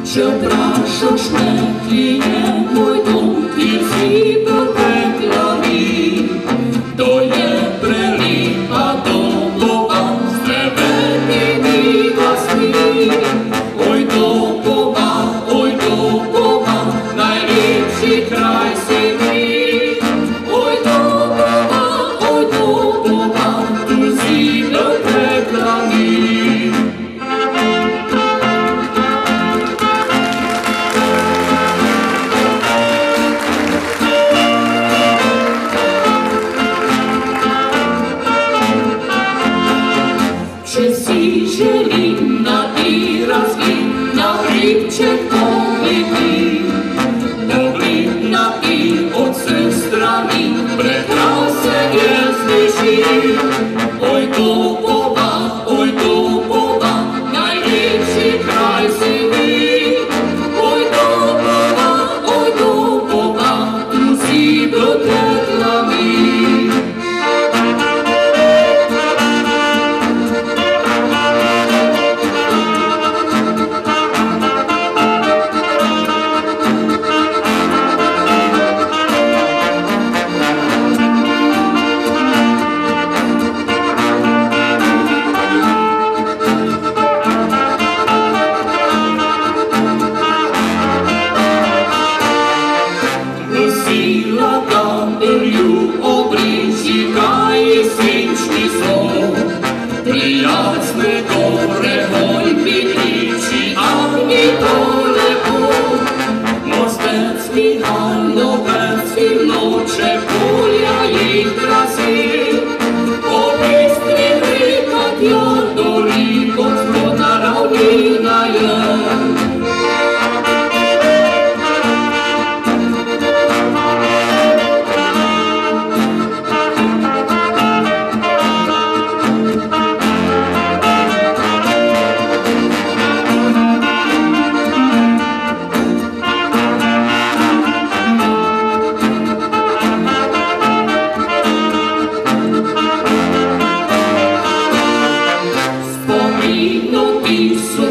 Przepraszam śmietnie, mój dom i biblioteki, to je prelipa domova, streveni mi glasni. Oj domova, najljepši kraj si mi. Oj domova, tu zime preklani. Če si želim na Iranski, na hribček pogledi, pogleda i od vseh strani, prekrasen je sliši. Oj domova, najljepši kraj si mi. Oj domova, tu si dotekla mi. Sila Gabrielu obliči kaj svinčni sol. Prijazne gore hojmi kliči, a mi to lepo. Mostecki, Hanovecki, noče polja jih krasi. Po bistri reka tja doli, kot naravnina je. Minuti su